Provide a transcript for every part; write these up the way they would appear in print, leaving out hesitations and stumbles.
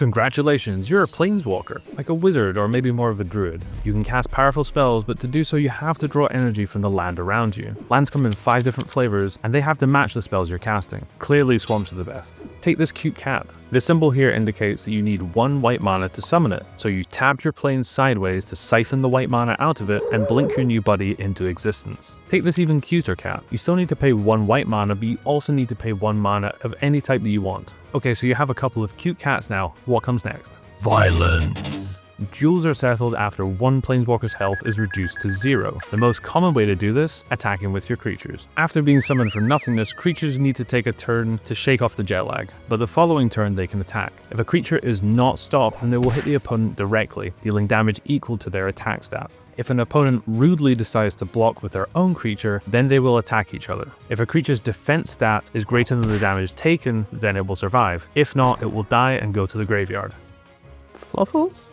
Congratulations, you're a planeswalker, like a wizard or maybe more of a druid. You can cast powerful spells, but to do so you have to draw energy from the land around you. Lands come in 5 different flavors, and they have to match the spells you're casting. Clearly swamps are the best. Take this cute cat. This symbol here indicates that you need 1 white mana to summon it, so you tap your planes sideways to siphon the white mana out of it and blink your new buddy into existence. Take this even cuter cat. You still need to pay 1 white mana, but you also need to pay 1 mana of any type that you want. Okay, so you have a couple of cute cats now. What comes next? Violence. Duels are settled after one planeswalker's health is reduced to 0. The most common way to do this, attacking with your creatures. After being summoned from nothingness, creatures need to take a turn to shake off the jet lag, but the following turn they can attack. If a creature is not stopped, then they will hit the opponent directly, dealing damage equal to their attack stat. If an opponent rudely decides to block with their own creature, then they will attack each other. If a creature's defense stat is greater than the damage taken, then it will survive. If not, it will die and go to the graveyard. Fluffles?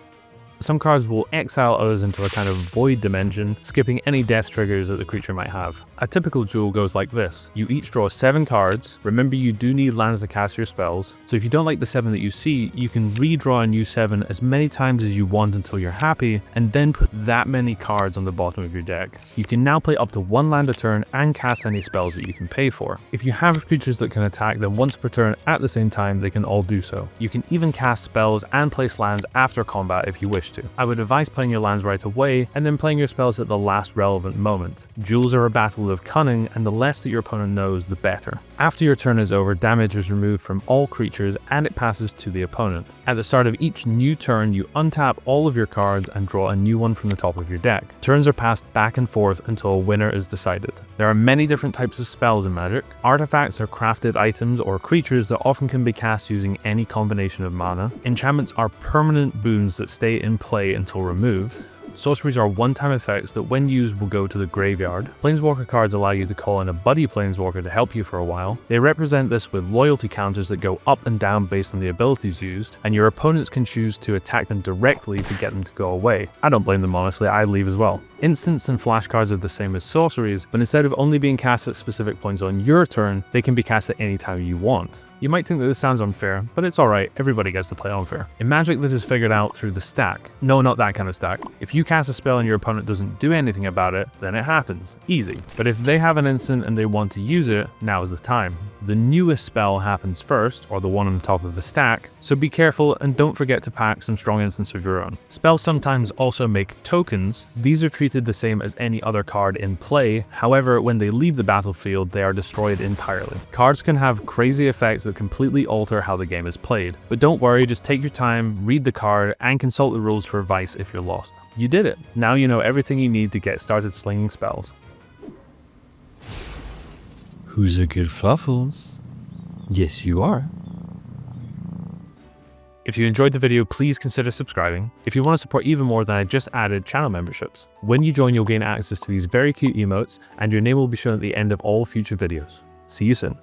Some cards will exile others into a kind of void dimension, skipping any death triggers that the creature might have. A typical duel goes like this. You each draw 7 cards. Remember, you do need lands to cast your spells, so if you don't like the 7 that you see, you can redraw a new 7 as many times as you want until you're happy, and then put that many cards on the bottom of your deck. You can now play up to 1 land a turn and cast any spells that you can pay for. If you have creatures that can attack them once per turn at the same time, they can all do so. You can even cast spells and place lands after combat if you wish to. I would advise playing your lands right away and then playing your spells at the last relevant moment. Duels are a battle of cunning, and the less that your opponent knows, the better. After your turn is over, damage is removed from all creatures and it passes to the opponent. At the start of each new turn, you untap all of your cards and draw a new one from the top of your deck. Turns are passed back and forth until a winner is decided. There are many different types of spells in Magic. Artifacts are crafted items or creatures that often can be cast using any combination of mana. Enchantments are permanent boons that stay in play until removed. Sorceries are one-time effects that when used will go to the graveyard. Planeswalker cards allow you to call in a buddy planeswalker to help you for a while. They represent this with loyalty counters that go up and down based on the abilities used, and your opponents can choose to attack them directly to get them to go away. I don't blame them honestly, I'd leave as well. Instants and flash cards are the same as sorceries, but instead of only being cast at specific points on your turn, they can be cast at any time you want. You might think that this sounds unfair, but it's alright, everybody gets to play unfair. In Magic, this is figured out through the stack. No, not that kind of stack. If you cast a spell and your opponent doesn't do anything about it, then it happens. Easy. But if they have an instant and they want to use it, now is the time. The newest spell happens first, or the one on the top of the stack, so be careful and don't forget to pack some strong instants of your own. Spells sometimes also make tokens. These are treated the same as any other card in play, however, when they leave the battlefield, they are destroyed entirely. Cards can have crazy effects that completely alter how the game is played. But don't worry, just take your time, read the card, and consult the rules for advice if you're lost. You did it! Now you know everything you need to get started slinging spells. Who's a good Fluffles? Yes, you are. If you enjoyed the video, please consider subscribing. If you want to support even more, then I just added channel memberships. When you join, you'll gain access to these very cute emotes, and your name will be shown at the end of all future videos. See you soon.